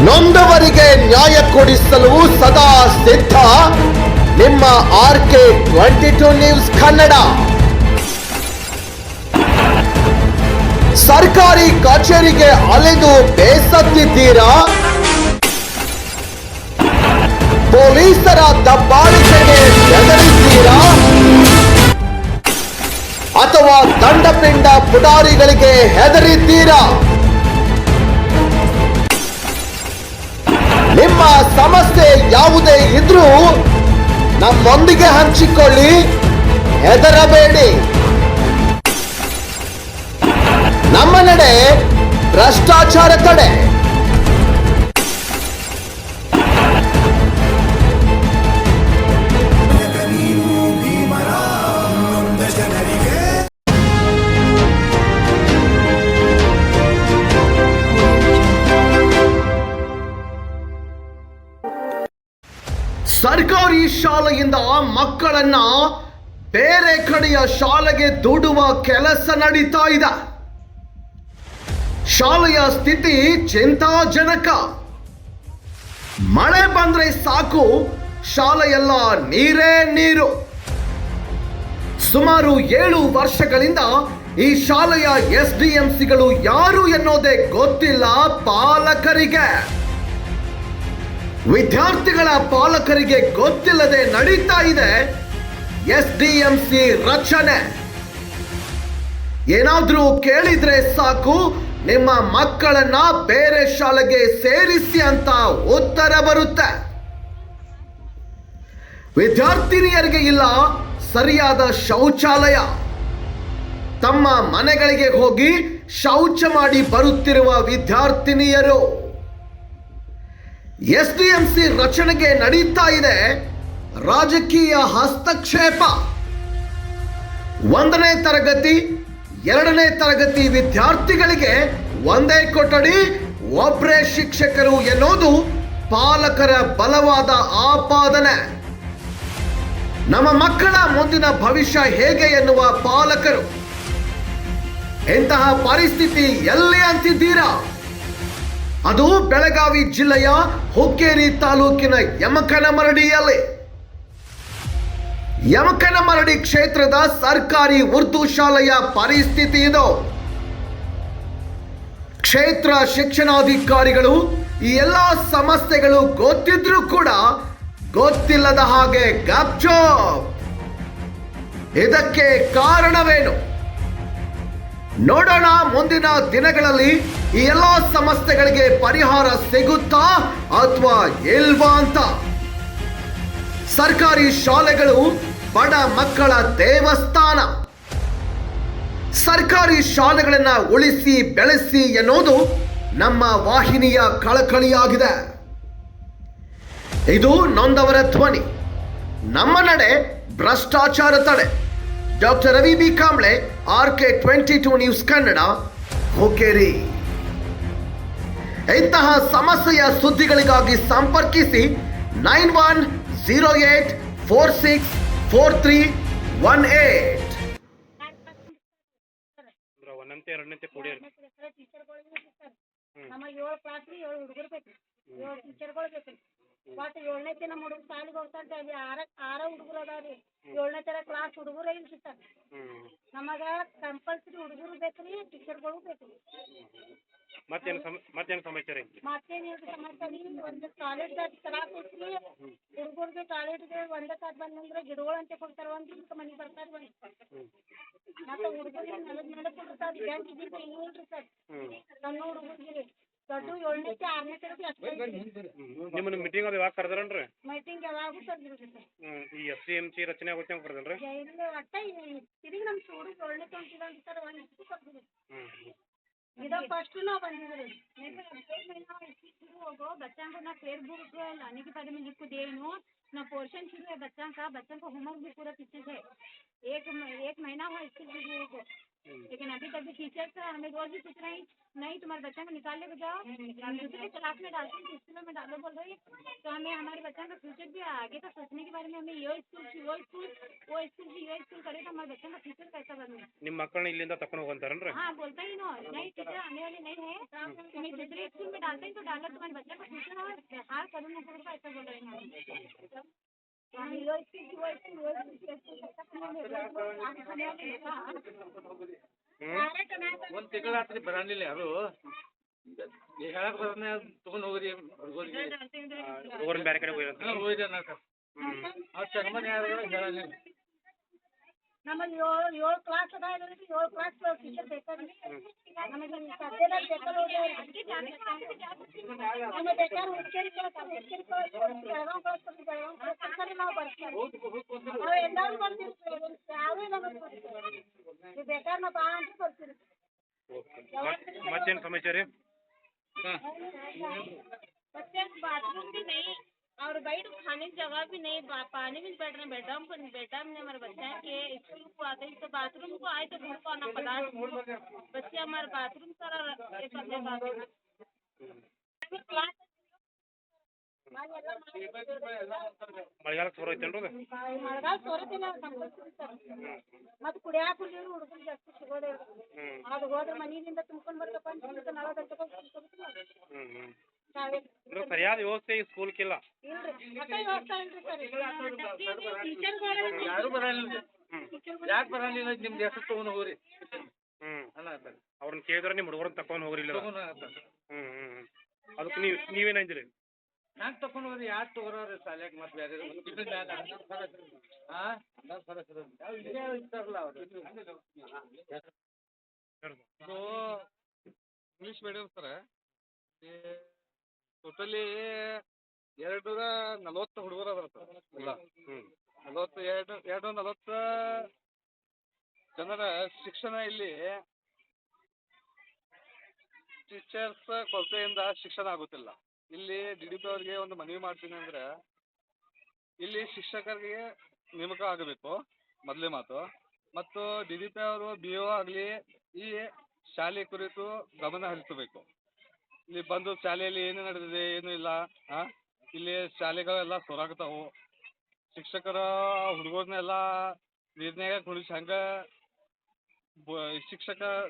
ನೊಂದವರಿಗೆ ನ್ಯಾಯ ಕೊಡಿಸಲು ಸದಾ ಸಿದ್ಧ ನಿಮ್ಮ RK22 ನ್ಯೂಸ್ ಕನ್ನಡ. ಸರ್ಕಾರಿ ಕಚೇರಿಗೆ ಅಲೆದು ಬೇಸತ್ತಿದ್ದೀರಾ? ಪೊಲೀಸರ ದಬ್ಬಾಳಿಕೆಗೆ ಬೆದರಿದ್ದೀರಾ? ಅಥವಾ ದಂಡಪಿಂಡ ಪುಡಾರಿಗಳಿಗೆ ಹೆದರಿದ್ದೀರಾ? ನಿಮ್ಮ ಸಮಸ್ಯೆ ಯಾವುದೇ ಇದ್ರೂ ನಮ್ಮೊಂದಿಗೆ ಹಂಚಿಕೊಳ್ಳಿ, ಹೆದರಬೇಡಿ. ನಮ್ಮ ನಡೆ ಭ್ರಷ್ಟಾಚಾರ ತಡೆ. ಸರ್ಕಾರಿ ಶಾಲೆಯಿಂದ ಮಕ್ಕಳನ್ನ ಬೇರೆ ಕಡೆಯ ಶಾಲೆಗೆ ದೂಡುವ ಕೆಲಸ ನಡೀತಾ ಇದೆ. ಶಾಲೆಯ ಸ್ಥಿತಿ ಚಿಂತಾಜನಕ. ಮಳೆ ಬಂದ್ರೆ ಸಾಕು, ಶಾಲೆಯೆಲ್ಲ ನೀರೇ ನೀರು. ಸುಮಾರು 7 ವರ್ಷಗಳಿಂದ ಈ ಶಾಲೆಯ SDMCಗಳು ಯಾರು ಎನ್ನೋದೇ ಗೊತ್ತಿಲ್ಲ ಪಾಲಕರಿಗೆ. ವಿದ್ಯಾರ್ಥಿಗಳ ಪಾಲಕರಿಗೆ ಗೊತ್ತಿಲ್ಲದೆ ನಡೀತಾ ಇದೆ SDMC ರಚನೆ. ಏನಾದ್ರೂ ಕೇಳಿದ್ರೆ ಸಾಕು, ನಿಮ್ಮ ಮಕ್ಕಳನ್ನ ಬೇರೆ ಶಾಲೆಗೆ ಸೇರಿಸಿ ಅಂತ ಉತ್ತರ ಬರುತ್ತೆ. ವಿದ್ಯಾರ್ಥಿನಿಯರಿಗೆ ಇಲ್ಲ ಸರಿಯಾದ ಶೌಚಾಲಯ. ತಮ್ಮ ಮನೆಗಳಿಗೆ ಹೋಗಿ ಶೌಚ ಮಾಡಿ ಬರುತ್ತಿರುವ ವಿದ್ಯಾರ್ಥಿನಿಯರು. SDMC ರಚನೆಗೆ ನಡೀತಾ ಇದೆ ರಾಜಕೀಯ ಹಸ್ತಕ್ಷೇಪ. 1ನೇ ತರಗತಿ 2ನೇ ತರಗತಿ ವಿದ್ಯಾರ್ಥಿಗಳಿಗೆ ಒಂದೇ ಕೊಠಡಿ, ಒಬ್ಬರೇ ಶಿಕ್ಷಕರು ಎನ್ನುವುದು ಪಾಲಕರ ಬಲವಾದ ಆಪಾದನೆ. ನಮ್ಮ ಮಕ್ಕಳ ಮುಂದಿನ ಭವಿಷ್ಯ ಹೇಗೆ ಎನ್ನುವ ಪಾಲಕರು. ಇಂತಹ ಪರಿಸ್ಥಿತಿ ಎಲ್ಲಿ ಅಂತಿದ್ದೀರಾ? ಅದು ಬೆಳಗಾವಿ ಜಿಲ್ಲೆಯ ಹುಕ್ಕೇರಿ ತಾಲೂಕಿನ ಯಮಕನಮರಡಿಯಲ್ಲಿ. ಯಮಕನಮರಡಿ ಕ್ಷೇತ್ರದ ಸರ್ಕಾರಿ ಉರ್ದು ಶಾಲೆಯ ಪರಿಸ್ಥಿತಿ ಇದು. ಕ್ಷೇತ್ರ ಶಿಕ್ಷಣಾಧಿಕಾರಿಗಳು ಈ ಎಲ್ಲ ಸಮಸ್ಯೆಗಳು ಗೊತ್ತಿದ್ರೂ ಕೂಡ ಗೊತ್ತಿಲ್ಲದ ಹಾಗೆ ಗಪ್ಚೂಪ್. ಇದಕ್ಕೆ ಕಾರಣವೇನು? ನೋಡೋಣ ಮುಂದಿನ ದಿನಗಳಲ್ಲಿ ಈ ಎಲ್ಲ ಸಮಸ್ಯೆಗಳಿಗೆ ಪರಿಹಾರ ಸಿಗುತ್ತಾ ಅಥವಾ ಇಲ್ವಾ ಅಂತ. ಸರ್ಕಾರಿ ಶಾಲೆಗಳು ಬಡ ಮಕ್ಕಳ ದೇವಸ್ಥಾನ. ಸರ್ಕಾರಿ ಶಾಲೆಗಳನ್ನ ಉಳಿಸಿ ಬೆಳೆಸಿ ಎನ್ನುವುದು ನಮ್ಮ ವಾಹಿನಿಯ ಕಳಕಳಿಯಾಗಿದೆ. ಇದು ನೊಂದವರ ಧ್ವನಿ. ನಮ್ಮ ನಡೆ ಭ್ರಷ್ಟಾಚಾರ ತಡೆ. Doctor Ravi B Kamble, RK22 news Kannada, Hukkeri. ಇಂತಹ ಸಮಸ್ಯೆಯ ಸುದ್ದಿಗಳಿಗಾಗಿ ಸಂಪರ್ಕಿಸಿ 9108464318. ನಮಗೆ 7 ಕ್ಲಾಸ್ 7 ಹುಡುಗರು ಬೇಕು, 7 ಟೀಚರ್ಗಳು ಬೇಕು. ಬಟ್ 7ನೇ ತನ ಹುಡುಗರು ಶಾಲೆಗೆ ಹೋಗ್ತಾರೆ, ಅಲ್ಲಿ 6 ಹುಡುಗರು ಅದಾವ್ರಿ. 7ನೇ ತರ ಕ್ಲಾಸ್ ಹುಡುಗರು ಇಲ್ಲ ಸರ್. ನಮಗ ಕಂಪಲ್ಸರಿ ಹುಡುಗರು ಬೇಕ್ರಿ, ಟೀಚರ್ಗಳು ಬೇಕ್ರಿ. ಮತ್ತೇನು ಸಮಾಚಾರ ಐತಿ? ಮತ್ತೇನಿಲ್ರಿ ಸಮಾಚಾರ. ಒಂದು ಟಾಯ್ಲೆಟ್ ತರಾಕೈತ್ರಿ ಹುಡುಗರಿಗೆ. ಟಾಯ್ಲೆಟ್ಗೆ ಒಂದೇ ತಾಸ್ ಬಂದಂದ್ರೆ ಗಿಡಗಳು ಅಂತ ಕೊಡ್ತಾರ, ಒಂದು ಇದಕ್ಕೆ ಮನೆ ಬರ್ತಾರ. ಮತ್ತೆ ಹುಡುಗರಿಗೆ ನೆಲದ ಕೊಡ್ತಾರ. ಬ್ಯಾಂಕ್ ಇದಕ್ಕೆ ಇಲ್ರಿ ಸರ್. ಸಣ್ಣ ಹುಡುಗರಿಗೆ ದೊಡ್ಡ 7ನೇ 6ನೇ ತರಗತಿ ಅಷ್ಟೇ. ನಿಮ್ಮನ್ನ ಮೀಟಿಂಗ್ ಅದು ಯಾವಾಗ ಕರೆದ್ರನ್ರಿ? ಮೀಟಿಂಗ್ ಯಾವಾಗೂ ಕರೆದ್ರಿ ಸರ್. ಈ SDMC ರಚನೆ ಆಗುತ್ತೆ ಅಂತ ಕರೆದ್ರನ್ರಿ? ಇಲ್ಲ, ಒಟ್ಟ ಇದೀಗ ನಮ್ಮ ಹುಡುಗ 7ನೇ ತಗೊಂಡಿಲ್ಲ ಸರ್. ಒಂದು ಇದಕ್ಕೆ ಕರೆದ್ರಿ. इधर फर्स्ट ना बंदिद्री होगो बच्चा को ना फेसबुक लाने के बारे में लिख दे ना पोर्शन शुरू है बच्चा का होमवर्क भी पूरा पीछे से एक महीना हुआ इसके लेकिन अभी तक भी टीचर्स हमें रोज भी पूछ रहे हैं नहीं तुम्हारे बच्चा को निकाल लेके जाओ, हम दूसरे क्लास में डालते हैं, स्कूलों में डालो बोल रही है। तो हमें हमारे बच्चा का फ्यूचर भी आगे का सोचने के बारे में, हमें यो स्कूल से वो स्कूल से यो स्कूल करे तो हमारे बच्चा का फ्यूचर कैसा बने। ನಿಮ್ಮ ಮಕ್ಕಳನ್ನ ಇಲ್ಲಿಂದ ತಕೊಂಡು ಹೋಗಂತಾರನ್ರಿ? हाँ बोलता ही नो नहीं टीचर आने वाले नहीं है, तुम्हें दूसरे स्कूल में डालते हैं तो डालो, तुम्हारे बच्चे का फ्यूचर और हार करूँ ना करूँ ऐसा बोल रहे हैं। ಒಂದ್ ತಿಂಗಳ ಆತ್ರಿ ಬರಂಗಿಲ್ಲ ಯಾರು ಹೇಳಕ್ ಬರನೇ ತಗೊಂಡ್ ಹೋಗ್ರಿ ಹುಡುಗರಿಗೆ ಹುಡುಗರನ್ನ ಬೇರೆ ಕಡೆ ಹೋಗಿರಂತ? ಹೋಗಿದ್ದೆ ನಾ ಸರ್ ಅವ್ರು ಚರ್ಮನ್ ಯಾರು ಹೇಳಂಗಿಲ್ಲ. ನಮ್ಮಲ್ಲಿ ಏಳು ಕ್ಲಾಸ್ ಅದ, ಇದರಲ್ಲಿ 7 ಕ್ಲಾಸ್ ಟೀಚರ್ ಬೇಕಾದ್ರೆ ನಮಗೆ ಸದ್ಯದಲ್ಲಿ ಬೇಕಾದ್ರೆ ನಮಗೆ ಬೇಕಾದ್ರೆ ಹುಡುಗೇರಿ ಬೆಳಗಾವ್ ಕಳಿಸ್ತೀವಿ, ಬೆಳಗಾವ್ ಕಳ್ಸ್ತಾರೆ ನಾವು ಬರ್ತೀವಿ, ನಾವು ಎಲ್ಲರೂ ಬರ್ತೀವಿ, ಯಾರೂ ನಮಗೆ ನೀವು ಬೇಕಾದ್ರೆ ನಾವು ಬಾ ಅಂತ ಬರ್ತೀವಿ. ಮತ್ತೇನು ಸಮಾಚಾರ ರೀ? बच्चे बाथरूम भी नहीं और बैठ खाने की जगह भी नहीं, पानी भी बैठ रहे बेडरूम में हमारे बच्चे के स्कूल को आते हैं तो बाथरूम को आए तो घर को आना पड़ा, बच्चे हमारे बाथरूम सारा ಮಳೆಗಾಲಕ್ಕೆ ಸೋರ ಐತೇನ್ರಿ ಅದು? ಮಳೆಗಾಲ ಸೋರತಿಲ್ಲ ಮತ್ತೆ ಕುಡಿಯಾಕ ನೀರು ಹುಡುಗರು ಜಾಸ್ತಿ ಸಿಗೋದೇ, ಅದು ಹೋದ್ರೆ ಮನೆಯಿಂದ ತುಂಬ್ಕೊಂಡು ಬರ್ತಪ್ಪ ಅಂತ ನಳ ಅಂದ್ರೆ ಸರಿಯಾದ ವ್ಯವಸ್ಥೆ ಈ ಸ್ಕೂಲ್ಕಿಲ್ಲ. ಇಲ್ರಿ ಮತ್ತೆ ವ್ಯವಸ್ಥೆ ಇಲ್ರಿ ಸರ್, ಟೀಚರ್ಗಳು ಯಾರು ಬರಂಗಿಲ್ಲ. ಯಾಕೆ ಬರಂಗಿಲ್ಲ? ನಿಮ್ದು ಹೆಸರು ತಗೊಂಡ್ ಹೋಗ್ರಿ ಅನ್ನತ್ತಾರೆ. ಅವ್ರನ್ನ ಕೇಳಿದ್ರೆ ನಿಮ್ಮ ಹುಡುಗರನ್ನ ತಕೊಂಡು ಹೋಗ್ರಿ ಇಲ್ಲ? ತಗೊಂಡ್ ಅನ್ನತ್ತಾರೆ. ಅದಕ್ಕೆ ನೀವೇನಂದಿರಿ? ಯಾಕೆ ತಗೊಂಡ್ ಹೋಗ್ರಿ? ಯಾರು ತಗೋರಿ ಶಾಲ್ಯಾಗ ಮತ್ತೆ ಬೇರೆ ಇರ್ತಾರಲ್ಲ ಅವ್ರು. ಸೊ ಇಂಗ್ಲೀಷ್ ಮೀಡಿಯಂ ಸರ ಟೋಟಲಿ 240 ಹುಡುಗರು ಅದಾರ ಸರ್ ಎಲ್ಲ. 240 ಜನರ ಶಿಕ್ಷಣ ಇಲ್ಲಿ ಟೀಚರ್ಸ್ ಕೊರತೆಯಿಂದ ಶಿಕ್ಷಣ ಆಗುತ್ತಿಲ್ಲ. ಇಲ್ಲಿ DDP ಅವ್ರಿಗೆ ಒಂದು ಮನವಿ ಮಾಡ್ತೀನಿ ಅಂದ್ರೆ ಇಲ್ಲಿ ಶಿಕ್ಷಕರಿಗೆ ನೇಮಕ ಆಗಬೇಕು ಮೊದಲೇ ಮಾತು, ಮತ್ತು DDP ಅವರು BO ಆಗಲಿ ಈ ಶಾಲೆ ಕುರಿತು ಗಮನ ಹರಿಸಬೇಕು. ಇಲ್ಲಿ ಬಂದು ಶಾಲೆಯಲ್ಲಿ ಏನು ನಡೆದಿದೆ ಏನು ಇಲ್ಲ, ಇಲ್ಲಿ ಶಾಲೆಗಳೆಲ್ಲ ಸೊರಾಗ್ತಾವು. ಶಿಕ್ಷಕರ ಹುಡುಗರನ್ನೆಲ್ಲ ನೀರ್ನ್ಯಾಗ ಕುಣಿಸಿ ಹಂಗ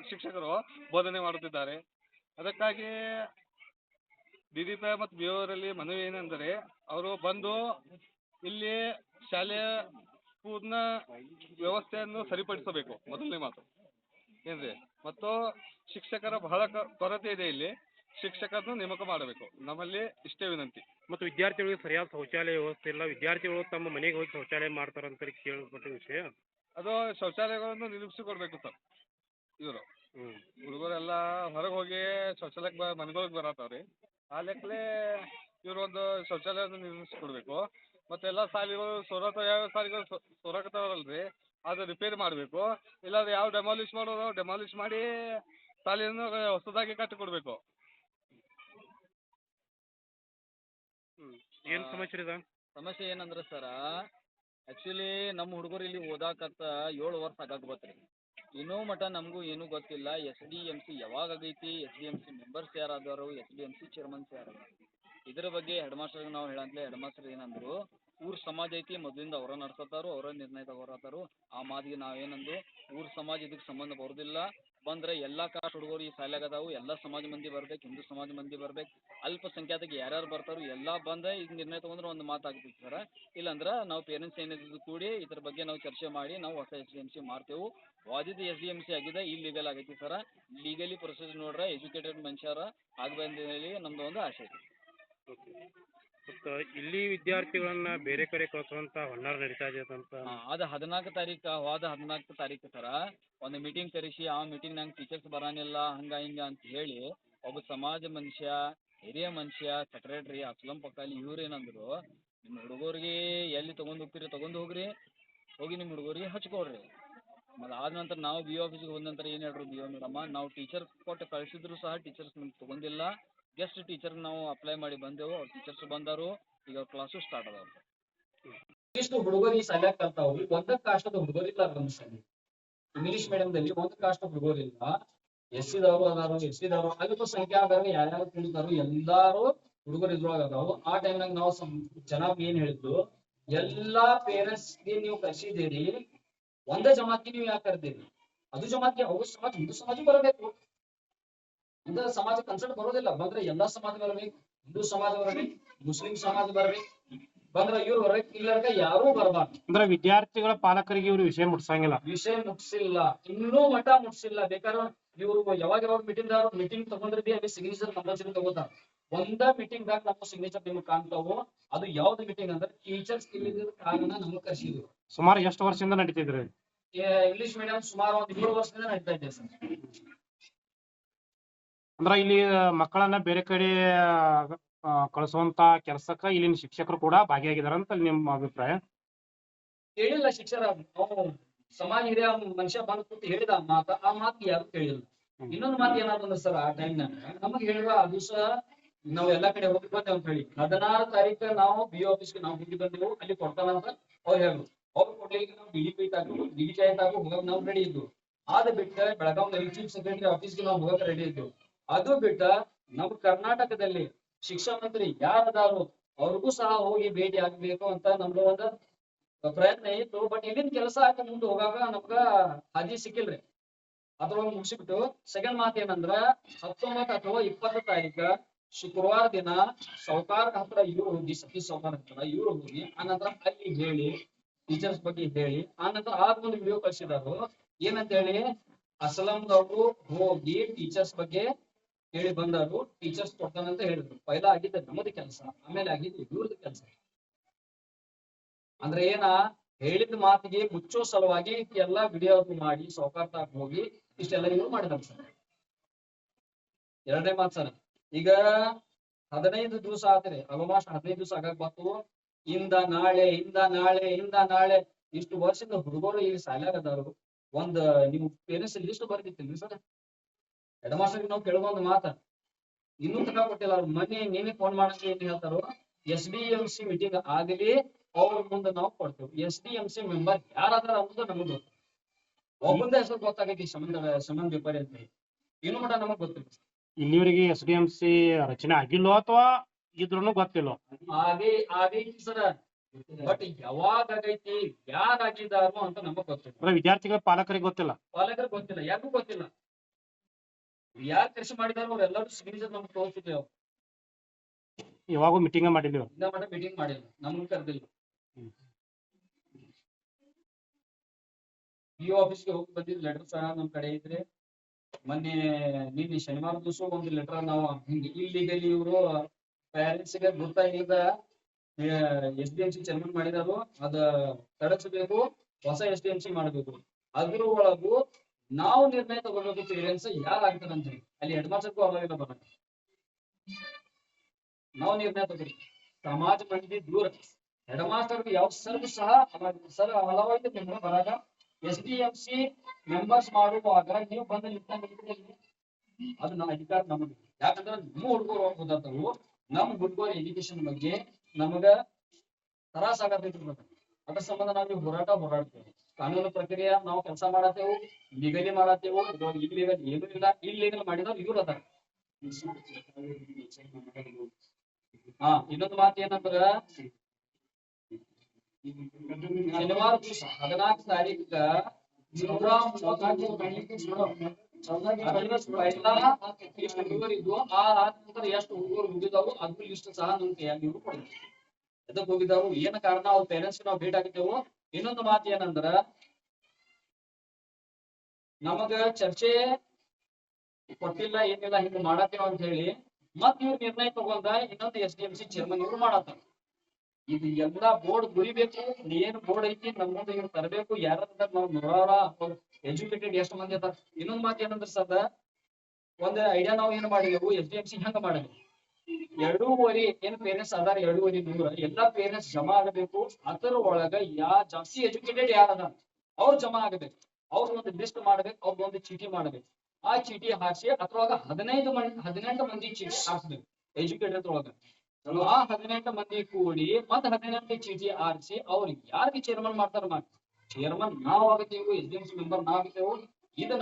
ಶಿಕ್ಷಕರು ಬೋಧನೆ ಮಾಡುತ್ತಿದ್ದಾರೆ. ಅದಕ್ಕಾಗಿ DDP ಮತ್ತು BO ಅವರಲ್ಲಿ ಮನವಿ ಏನೆಂದರೆ ಅವರು ಬಂದು ಇಲ್ಲಿ ಶಾಲೆಯ ಪೂರ್ಣ ವ್ಯವಸ್ಥೆಯನ್ನು ಸರಿಪಡಿಸಬೇಕು ಮೊದಲನೇ ಮಾತು ಏನ್ರಿ. ಮತ್ತು ಶಿಕ್ಷಕರ ಬಹಳ ಕೊರತೆ ಇದೆ, ಇಲ್ಲಿ ಶಿಕ್ಷಕರನ್ನು ನೇಮಕ ಮಾಡಬೇಕು, ನಮ್ಮಲ್ಲಿ ಇಷ್ಟೇ ವಿನಂತಿ. ಮತ್ತು ವಿದ್ಯಾರ್ಥಿಗಳಿಗೆ ಸರಿಯಾದ ಶೌಚಾಲಯ ವ್ಯವಸ್ಥೆ ಇಲ್ಲ, ವಿದ್ಯಾರ್ಥಿಗಳು ತಮ್ಮ ಮನೆಗೆ ಹೋಗಿ ಶೌಚಾಲಯ ಮಾಡ್ತಾರಂತ ಕೇಳ್ಪಟ್ಟ ವಿಷಯ. ಅದು ಶೌಚಾಲಯಗಳನ್ನು ನಿರ್ಮಿಸಿಕೊಡ್ಬೇಕು ಸರ್. ಇವರು ಹುಡುಗರೆಲ್ಲ ಹೊರಗೆ ಹೋಗಿ ಶೌಚಾಲಯಕ್ಕೆ ಮನೆಗಳಿಗೆ ಬರತ್ತವ್ರಿ. ಆ ಲೆಕ್ಕಲೆ ಇವರು ಒಂದು ಶೌಚಾಲಯವನ್ನು ನಿರ್ಮಿಸಿಕೊಡ್ಬೇಕು. ಮತ್ತು ಎಲ್ಲ ಶಾಲೆಗಳು ಯಾವ ಶಾಲೆಗಳು ಸೊರಗತಾವಲ್ರಿ ಅದು ರಿಪೇರಿ ಮಾಡಬೇಕು. ಇಲ್ಲಾಂದ್ರೆ ಯಾವ ಡೆಮಾಲಿಷ್ ಮಾಡೋದು ಡೆಮಾಲಿಷ್ ಮಾಡಿ ಶಾಲೆಯನ್ನು ಹೊಸದಾಗಿ ಕಟ್ಟಿಕೊಡ್ಬೇಕು. ಏನು ಸಮಸ್ಯೆ ಇದೆ? ಸಮಸ್ಯೆ ಏನಂದ್ರೆ ಸರ ಆ್ಯಕ್ಚುಲಿ ನಮ್ಮ ಹುಡುಗರು ಇಲ್ಲಿ ಓದಾಕತ್ತ 7 ವರ್ಷ ಆಗಾಕತ್ರಿ. ಇನ್ನೂ ಮಟ್ಟ ನಮಗೂ ಏನೂ ಗೊತ್ತಿಲ್ಲ. SDMC ಯಾವಾಗ ಆಗೈತಿ, SDMC ಮೆಂಬರ್ಸ್ ಯಾರಾದವರು, SDMC ಚೇರ್ಮನ್ಸ್ ಯಾರು, ಇದ್ರ ಬಗ್ಗೆ ಹೆಡ್ ಮಾಸ್ಟರ್ಗೆ ನಾವು ಹೇಳಂತಲೇ ಹೆಡ್ ಮಾಸ್ಟರ್ ಏನಂದ್ರು, ಊರ ಸಮಾಜ ಐತಿ ಮೊದಲಿಂದ ಅವರ ನಡ್ಸತ್ತಾರು, ಅವರ ನಿರ್ಣಯ ತಗೋರತ್ತಾರು. ಆ ಮಾತಿಗೆ ನಾವೇನಂದು ಊರ ಸಮಾಜ ಇದಕ್ಕೆ ಸಂಬಂಧ ಬರೋದಿಲ್ಲ. ಬಂದ್ರೆ ಎಲ್ಲ ಕಾಸ್ಟ್ ಹುಡುಗರು ಈ ಶಾಲ್ಯಾಗ ಅದಾವು, ಎಲ್ಲ ಸಮಾಜ ಮಂದಿ ಬರ್ಬೇಕು, ಹಿಂದೂ ಸಮಾಜ ಮಂದಿ ಬರ್ಬೇಕು, ಅಲ್ಪಸಂಖ್ಯಾತಕ್ಕೆ ಯಾರ್ಯಾರು ಬರ್ತಾರೋ ಎಲ್ಲ ಬಂದ ಈಗ ನಿರ್ಣಯ ತಗೊಂಡ್ರೆ ಒಂದು ಮಾತಾಗ್ತೈತಿ ಸರ. ಇಲ್ಲಾಂದ್ರೆ ನಾವು ಪೇರೆಂಟ್ಸ್ ಏನಿದ್ದು ಕೂಡಿ ಇದ್ರ ಬಗ್ಗೆ ನಾವು ಚರ್ಚೆ ಮಾಡಿ ನಾವು ಹೊಸ SDMC ಮಾಡ್ತೇವೆ. ವಾದಿದ SDMC ಆಗಿದೆ ಇಲ್ಲೀಗಲ್ ಆಗೈತಿ ಸರ. ಲೀಗಲಿ ಪ್ರೊಸೆಸ್ ನೋಡ್ರೆ ಎಜುಕೇಟೆಡ್ ಮನುಷ್ಯರ ಆಗಬಂದು ಹೇಳಿ ನಮ್ದು ಒಂದು ಆಸೆ ಐತಿ. ಮತ್ತು ಇಲ್ಲಿ ವಿದ್ಯಾರ್ಥಿಗಳನ್ನ ಬೇರೆ ಕಡೆ ಕಳಿಸುವಂತ ಹೊನ್ನಾರ ನಡೀತಾ ಇದೆ ಅಂತ. ಅದು 14 ತಾರೀಕು ಸರ ಒಂದು ಮೀಟಿಂಗ್ ಕರೆಸಿ ಆ ಮೀಟಿಂಗ್ನಾಗ ಟೀಚರ್ಸ್ ಬರಾನಿಲ್ಲ ಹಂಗ ಹಿಂಗ ಅಂತ ಹೇಳಿ ಒಬ್ಬ ಸಮಾಜ ಮನುಷ್ಯ, ಹಿರಿಯ ಮನುಷ್ಯ, ಸೆಕ್ರೆಟ್ರಿ ಅಸ್ಲಂ ಪಕ್ಕಾಲಿ ಇವ್ರು ಏನಂದ್ರು, ನಿಮ್ಮ ಹುಡುಗರಿಗೆ ಎಲ್ಲಿ ತೊಗೊಂಡು ಹೋಗ್ತೀರಿ ತೊಗೊಂಡು ಹೋಗ್ರಿ, ಹೋಗಿ ನಿಮ್ಮ ಹುಡುಗರಿಗೆ ಹಚ್ಕೊಡ್ರಿ. ಮತ್ತು ಆದ ನಂತರ ನಾವು BO ಆಫೀಸಿಗೆ ಹೋದ ನಂತರ ಏನು ಹೇಳ್ರು BO ಮೇಡಮ್ಮ, ನಾವು ಟೀಚರ್ ಕೊಟ್ಟು ಕಳಿಸಿದ್ರು ಸಹ ಟೀಚರ್ಸ್ ನಮ್ಗೆ ತೊಗೊಂಡಿಲ್ಲ. ಗೆಸ್ಟ್ ಟೀಚರ್ ನಾವು ಅಪ್ಲೈ ಮಾಡಿ ಬಂದೆವು, ಅವ್ರು ಟೀಚರ್ಸ್ ಬಂದರು, ಈಗ ಕ್ಲಾಸು ಸ್ಟಾರ್ಟ್ ಅದಾವ. ಇಷ್ಟು ಹುಡುಗರು ಈ ಶಾಲ್ಯಾಗ ಕಲ್ತಾವ್ರಿ, ಒಂದ ಕಾಷ್ಟದ ಹುಡುಗರು ಇಲ್ಲ ನಮ್ಮ ಶಾಲೆ. ಇಂಗ್ಲಿಷ್ ಮೀಡಿಯಂದಲ್ಲಿ ಒಂದು ಕಾಸ್ಟ್ ಹುಡುಗರಿಲ್ಲ, ಎಸ್ ಸಿದವರು ಅದಾರು, ಎಸ್ ಟಿದವರು ಅಲ್ಪಸಂಖ್ಯಾತರು ಯಾರ್ಯಾರು ತಿಳಿದಾರು ಎಲ್ಲಾರು ಹುಡುಗರು ಇದ್ರೊಳಗ ಅದಾವು. ಆ ಟೈಮ್ನಾಗ ನಾವು ಜನಾಬ್ ಏನ್ ಹೇಳಿದ್ದು, ಎಲ್ಲಾ ಪೇರೆಂಟ್ಸ್ ಗೆ ನೀವು ಕರ್ಸಿದ್ದೀರಿ, ಒಂದೇ ಜಮಾತ್ಗೆ ನೀವು ಯಾಕೆ ಕರ್ದಿರಿ? ಅದು ಜಮಾತ್ಗೆ ಅವ್ರ ಸಮಾಜ ಹಿಂದೂ ಸಮಾಜ ಬರಬೇಕು ಅಂತ ಸಮಾಜ ಕನ್ಸಲ್ಟ್ ಬರೋದಿಲ್ಲ. ಬಂದ್ರೆ ಎಲ್ಲಾ ಸಮಾಜ ಬರಬೇಕು, ಹಿಂದೂ ಸಮಾಜ ಬರಬೇಕು, ಮುಸ್ಲಿಂ ಸಮಾಜ ಬರಬೇಕು, ಬಂದ್ರೆ ಇವ್ರು ಬರಬೇಕು, ಇಲ್ಲರ್ಗ ಯಾರೂ ಬರಬಾರ್ದು. ಅಂದ್ರೆ ವಿದ್ಯಾರ್ಥಿಗಳ ಪಾಲಕರಿಗೆ ಇವ್ರು ವಿಷಯ ಮುಟ್ಸಂಗಿಲ್ಲ. ವಿಷಯ ಮುಟ್ಸಿಲ್ಲ, ಇನ್ನೂ ಮಠ ಮುಟ್ಸಿಲ್ಲ. ಬೇಕಾದ್ರೆ ಇವ್ರು ಯಾವಾಗ ಮೀಟಿಂಗ್ ತಗೊಂಡ್ರಿ ಬಿ ಅಲ್ಲಿ ಸಿಗ್ನೇಚರ್ ಕಂಪಲ್ಸರಿ ತಗೋತಾರ. ಒಂದ ಮೀಟಿಂಗ್ ದಾಗ ನಮ್ಮ ಸಿಗ್ನೇಚರ್ ನಿಮ್ಗೆ ಕಾಣ್ತಾವು. ಅದು ಯಾವ್ದು ಮೀಟಿಂಗ್ ಅಂದ್ರೆ ಟೀಚರ್ಸ್ ಇಲ್ಲಿದ್ದ ಕಾರಣ ನಮ್ಗೆ ಕರ್ಸಿದ್ರು. ಸುಮಾರು ಎಷ್ಟು ವರ್ಷದಿಂದ ನಡೀತಿದ್ರಿ? ಇಂಗ್ಲಿಷ್ ಮೀಡಿಯಂ ಸುಮಾರು ಒಂದು 7 ವರ್ಷದಿಂದ ನಡೀತಾ ಇದೆ ಸರ್. ಅಂದ್ರ ಇಲ್ಲಿ ಮಕ್ಕಳನ್ನ ಬೇರೆ ಕಡೆ ಕಳಿಸುವಂತ ಕೆಲಸಕ್ಕ ಇಲ್ಲಿನ ಶಿಕ್ಷಕರು ಕೂಡ ಭಾಗಿಯಾಗಿದಾರ ಅಂತ ನಿಮ್ಮ ಅಭಿಪ್ರಾಯ? ಹೇಳಿಲ್ಲ ಶಿಕ್ಷರ, ನಾವು ಸಮಾಜ ಹಿರಿಯ ಮನುಷ್ಯ ಬಂದ್ ಕೂತು ಹೇಳಿದ ಆ ಮಾತು ಯಾರು ಕೇಳಿಲ್ಲ. ಇನ್ನೊಂದು ಮಾತು ಏನಾದ್ರು ಸರ್, ಆ ಟೈಮ್ನಾಗ ನಮಗ್ ಹೇಳಿದ ಆ ದಿವಸ ನಾವ್ ಎಲ್ಲಾ ಕಡೆ ಹೋಗಿ ಬಂದೇವ್ ಅಂತ ಹೇಳಿ 16 ತಾರೀಕು ನಾವು ಬಿ ಆಫೀಸ್ಗೆ ನಾವು ಹೋಗಿ ಬಂದೆವು. ಅಲ್ಲಿ ಕೊಡ್ತಾನಂತ ಅವ್ರು ಹೇಳಿದ್ರು. ಅವ್ರು ಕೊಡ್ಲಿಕ್ಕೆ ನಾವು ಡಿಡಿಪಿ ಹೋಗಕ್ ನಾವು ರೆಡಿ ಇದ್ವು. ಆದ ಬಿಟ್ಟ ಬೆಳಗಾವಿಯಲ್ಲಿ ಚೀಫ್ ಸೆಕ್ರೆಟರಿ ಆಫೀಸ್ಗೆ ನಾವು ಹೋಗಕ್ ರೆಡಿ ಇದ್ವು. ಅದು ಬಿಟ್ಟ ನಮ್ಮ ಕರ್ನಾಟಕದಲ್ಲಿ ಶಿಕ್ಷಣ ಮಂತ್ರಿ ಯಾರದಾರು ಅವ್ರಿಗೂ ಸಹ ಹೋಗಿ ಭೇಟಿ ಆಗ್ಬೇಕು ಅಂತ ನಮ್ದು ಒಂದು ಪ್ರಯತ್ನ ಇತ್ತು. ಬಟ್ ಇಲ್ಲಿನ ಕೆಲಸ ಆಯ್ತು, ಮುಂದೆ ಹೋಗಾಗ ನಮ್ಗ ಹಾದಿ ಸಿಕ್ಕಿಲ್ರಿ. ಅದ್ರೊಳಗೆ ಮುಗಿಸಿಬಿಟ್ಟು ಸೆಕೆಂಡ್ ಮಾತು ಏನಂದ್ರ 19 ಅಥವಾ 20 ತಾರೀಕ ಶುಕ್ರವಾರ ದಿನ ಸೌಕಾರ ಹತ್ರ ಇವ್ರು ಹೋಗಿ, ಸತೀಶ್ ಸೌಕಾರ ಹತ್ರ ಇವ್ರು ಹೋಗಿ, ಆನಂತರ ಅಲ್ಲಿ ಹೇಳಿ ಟೀಚರ್ಸ್ ಬಗ್ಗೆ ಹೇಳಿ, ಆನಂತರ ಒಂದು ವಿಡಿಯೋ ಕಳ್ಸಿದಾರು. ಏನಂತ ಹೇಳಿ, ಅಸ್ಲಂದವ್ರು ಹೋಗಿ ಟೀಚರ್ಸ್ ಬಗ್ಗೆ ಹೇಳಿ ಬಂದರು, ಟೀಚರ್ಸ್ ಕೊಡ್ತಾನಂತ ಹೇಳಿದ್ರು. ಪೈಲ ಆಗಿದ್ದ ನಮ್ಮದು ಕೆಲಸ, ಆಮೇಲೆ ಆಗಿದ್ದು ಇವ್ರದ್ದು ಕೆಲಸ. ಅಂದ್ರೆ ಏನ ಹೇಳಿದ ಮಾತಿಗೆ ಮುಚ್ಚೋ ಸಲುವಾಗಿ ಎಲ್ಲಾ ವಿಡಿಯೋ ಮಾಡಿ ಸೌಕಾರ್ತಾಗ ಹೋಗಿ ಇಷ್ಟೆಲ್ಲ ಇವ್ರು ಮಾಡಿದಾರೆ ಸರ್. ಎರಡನೇ ಮಾತು ಸರ್, ಈಗ 15 ದಿವಸ ಆತ್ರಿ, ಆಲ್ಮೋಸ್ಟ್ 15 ದಿವಸ ಆಗಕ್ ಬಂತು. ಇಂದ ನಾಳೆ ಇಷ್ಟು ವರ್ಷದ ಹುಡುಗರು ಇಲ್ಲಿ ಶಾಲ್ಯಾಗ ಅದಾರು. ನೀವು ಪೇರೆಂಟ್ಸ್ ಲಿಸ್ಟ್ ಬರ್ದಿತ್ತಿಲ್ರಿ ಸರ್? ಹೆಡ್ ಮಾಸ್ಟರ್ ನಾವು ಕೇಳೋದು ಮಾತ ಇನ್ನೂ ತಕ ಕೊಟ್ಟಿಲ್ಲ. ಅವ್ರು ನೀನೇ ಫೋನ್ ಮಾಡಕ್ಕೆ ಏನ್ ಹೇಳ್ತಾರೋ, SDMC ಮೀಟಿಂಗ್ ಆಗಲಿ ಅವ್ರ ಮುಂದೆ ನಾವು ಕೊಡ್ತೇವೆ. SDMC ಮೆಂಬರ್ ಯಾರಾದ್ರ ಅನ್ನೋದು ನಮಗ್ ಗೊತ್ತು. ಒಬ್ಬಂದ ಹೆಸರು ಗೊತ್ತಾಗೈತಿ ಸಂಬಂಧ ವಿಪರಿ ಅಂತ ಇನ್ನು ಮಟ ನಮಗ್ ಗೊತ್ತಿಲ್ಲ. ಇಲ್ಲಿವರೆಗೆ SDMC ರಚನೆ ಆಗಿಲ್ಲೋ ಅಥವಾ ಇದ್ರೂ ಗೊತ್ತಿಲ್ಲ? ಆಗೈತಿ ಸರ್, ಬಟ್ ಯಾವಾಗ ಆಗೈತಿ, ಯಾರಾಗಿದ್ದಾರೋ ಅಂತ ನಮಗ್ ಗೊತ್ತಿಲ್ಲ. ವಿದ್ಯಾರ್ಥಿಗಳ ಪಾಲಕರಿಗೆ ಗೊತ್ತಿಲ್ಲ, ಪಾಲಕರಿಗೆ ಗೊತ್ತಿಲ್ಲ, ಯಾರಿಗೂ ಗೊತ್ತಿಲ್ಲ. ಯಾರು ಕೃಷಿ ಮಾಡಿದಾರೋ ಅವ್ರೆಲ್ಲರೂ ಸಿಗ್ನೇಚರ್ ನಮ್ಗೆ ತೋರಿಸಿದ್ದೇವೆ. ಯಾವಾಗೂ ಮೀಟಿಂಗ್ ಮಾಡಿದ್ದೀವಿ, ಇಂದ ಮಟ್ಟ ಮೀಟಿಂಗ್ ಮಾಡಿಲ್ಲ, ನಮ್ಗೆ ಕರೆದಿಲ್ಲ. PO ಆಫೀಸ್ಗೆ ಹೋಗಿ ಬಂದಿದ್ ಲೆಟರ್ ಸಹ ನಮ್ ಕಡೆ ಇದ್ರೆ. ನಿನ್ನೆ ಶನಿವಾರ ದಿವಸ ಒಂದು ಲೆಟರ್ ನಾವು ಇಲ್ಲಿಗಲ್ಲಿ ಇವರು ಪ್ಯಾರೆಂಟ್ಸ್ ಗೆ ಗೊತ್ತಾಗಿದ್ದ SDMC ಚೇರ್ಮನ್ ಮಾಡಿದಾರು, ಅದ ತಡೆಸಬೇಕು, ಹೊಸ SDMC ಮಾಡಬೇಕು. ಅದ್ರ ಒಳಗು ನಾವು ನಿರ್ಣಯ ತಗೋಬೇಕು, ಪೇರೆಂಟ್ಸ್ ಯಾರು ಆಗ್ತಾರೆ ಅಂತ ಹೇಳಿ. ಅಲ್ಲಿ ಹೆಡ್ ಮಾಸ್ಟರ್ಗೂ ಅವಾಗಿಲ್ಲ ಬರ, ನಾವು ನಿರ್ಣಯ ತಗೋಬೇಕು. ಸಮಾಜ ಮಂದಿ ದೂರ ಹೆಡ್ ಮಾಸ್ಟರ್ ಯಾವ ಸರ್ಗೂ ಸಹ ಸರ್ ಹಲವಾರು ಮೆಂಬರ್ ಬರಾಗ SDMC ಮೆಂಬರ್ಸ್ ಮಾಡುವಾಗ ನೀವು ಬಂದ ಅದು ನಮ್ಮ ಅಧಿಕಾರ ನಮಗೆ. ಯಾಕಂದ್ರೆ ನಮ್ಮ ಹುಡುಗರು ಓದಾತವು, ನಮ್ಮ ಹುಡುಗರ ಎಜುಕೇಶನ್ ಬಗ್ಗೆ ನಮಗ ತ್ರಾಸಾಗತೈತಿ. ಅದ್ರ ಸಂಬಂಧ ನಾವು ಹೋರಾಡ್ತೇವೆ. ಕಾನೂನು ಪ್ರಕ್ರಿಯೆ ನಾವು ಕೆಲಸ ಮಾಡತ್ತೇವು, ಲೀಗಲಿ ಮಾಡತ್ತೇವು. ಇಲ್ಲೀಗಲ್ ಏನೂ ಇಲ್ಲ, ಇಲ್ಲೀಗಲ್ ಮಾಡಿದವ್ರು ಇವ್ರು ಅದಾರ. ಇನ್ನೊಂದು ಮಾತು ಏನಂದ್ರ, ಶನಿವಾರ ದಿವಸ 14 ತಾರೀಕ 134 ಎಷ್ಟು ಹುಡುಗರು ಇದ್ವು, ಆ ನಂತರ ಎಷ್ಟು ಹುಡುಗರು ಹೋಗಿದ್ದಾವು ಅದ್ರ ಲಿಸ್ಟ್ ಸಹ ನಮ್ ಕೈಯಾಗಿ ನೀವು ಕೊಡ್ತೀವಿ. ಎದಕ್ ಹೋಗಿದ್ದಾವು, ಏನ ಕಾರಣ, ಅವ್ರ ಪೇರೆಂಟ್ಸ್ ನಾವು ಭೇಟಿ ಆಗಿದ್ದೆವು. ಇನ್ನೊಂದು ಮಾತು ಏನಂದ್ರ, ನಮಗ ಚರ್ಚೆ ಕೊಟ್ಟಿಲ್ಲ, ಏನಿಲ್ಲ, ಹಿಂಗ ಮಾಡತ್ತೇವ ಅಂತ ಹೇಳಿ ಮತ್ ಇವ್ರು ನಿರ್ಣಯ ತಗೊಂಡ ಇನ್ನೊಂದು SDMC ಚೇರ್ಮನ್ ಇವ್ರು ಮಾಡತ್ತಾರ. ಇದು ಎಲ್ಲಾ ಬೋರ್ಡ್ ಗುರಿಬೇಕು. ಏನ್ ಬೋರ್ಡ್ ಐತಿ ನಮ್ಮದು ಇವ್ರು ತರಬೇಕು. ಯಾರಂತ ನಾವು ನೂರಾರ ಎಜುಕೇಟೆಡ್ ಎಷ್ಟು ಮಂದಿ ಅದಾರ. ಇನ್ನೊಂದ್ ಮಾತು ಏನಂದ್ರ ಸದ, ಒಂದ್ ಐಡಿಯಾ ನಾವು ಏನ್ ಮಾಡಿದೆವು, SDMC ಹೆಂಗ ಮಾಡಿದ್ವಿ, 2.5 ಏನ್ ಪೇರೆಂಟ್ಸ್ ಅದಾರ, 2.5 ಎಲ್ಲಾ ಪೇರೆಂಟ್ಸ್ ಜಮಾ ಆಗಬೇಕು. ಅದರ ಒಳಗ ಜಾಸ್ತಿ ಎಜುಕೇಟೆಡ್ ಯಾರದ ಅವ್ರು ಜಮಾ ಆಗಬೇಕು. ಅವ್ರ ಒಂದು ಲಿಸ್ಟ್ ಮಾಡ್ಬೇಕು, ಅವ್ರ ಒಂದು ಚೀಟಿ ಮಾಡ್ಬೇಕು. ಆ ಚೀಟಿ ಹಾಕ್ಸಿ ಅದ್ರೊಳಗ 18 ಮಂದಿ ಚೀಟಿ ಹಾಕ್ಸ್ಬೇಕು ಎಜುಕೇಟೆಡ್ ಒಳಗ. ಆ 18 ಮಂದಿ ಕೂಡಿ ಮತ್ತ 18 ಚೀಟಿ ಆರಿಸಿ ಅವ್ರಿಗೆ ಯಾರಿಗೆ ಚೇರ್ಮನ್ ಮಾಡ್ತಾರ ಮಾಡಿ ಚೇರ್ಮನ್ ನಾವು ಆಗತ್ತೇವು, SDMC ಮೆಂಬರ್ ನಾವಾಗತ್ತೇವು. ಇದು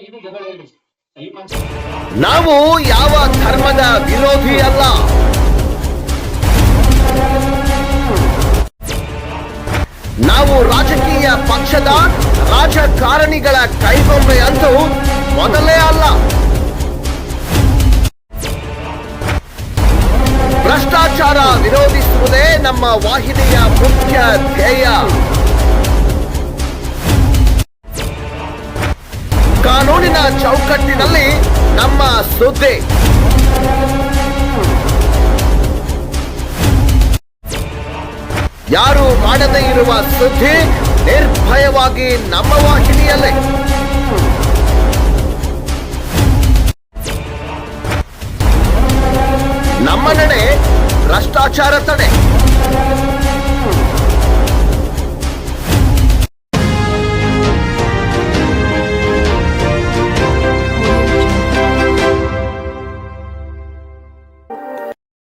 ಇದು ಜಗಳ ಇಲ್ಲ. ಈ ಮನುಷ್ಯ ನಾವು ಯಾವ ಧರ್ಮದ ವಿರೋಧಿ ಅಲ್ಲ. ನಾವು ರಾಜಕೀಯ ಪಕ್ಷದ ರಾಜಕಾರಣಿಗಳ ಕೈಗೊಂಬೆ ಅಂತೂ ಮೊದಲೇ ಅಲ್ಲ. ಭ್ರಷ್ಟಾಚಾರ ವಿರೋಧಿಸುವುದೇ ನಮ್ಮ ವಾಹಿನಿಯ ಮುಖ್ಯ ಧ್ಯೇಯ. ಕಾನೂನಿನ ಚೌಕಟ್ಟಿನಲ್ಲಿ ನಮ್ಮ ಸುದ್ದಿ. ಯಾರು ಮಾಡದೇ ಇರುವ ಸುದ್ದಿ ನಿರ್ಭಯವಾಗಿ ನಮ್ಮ ವಾಹಿನಿಯಲ್ಲೇ. ನಮ್ಮ ನಡೆ ಭ್ರಷ್ಟಾಚಾರ ತಡೆ.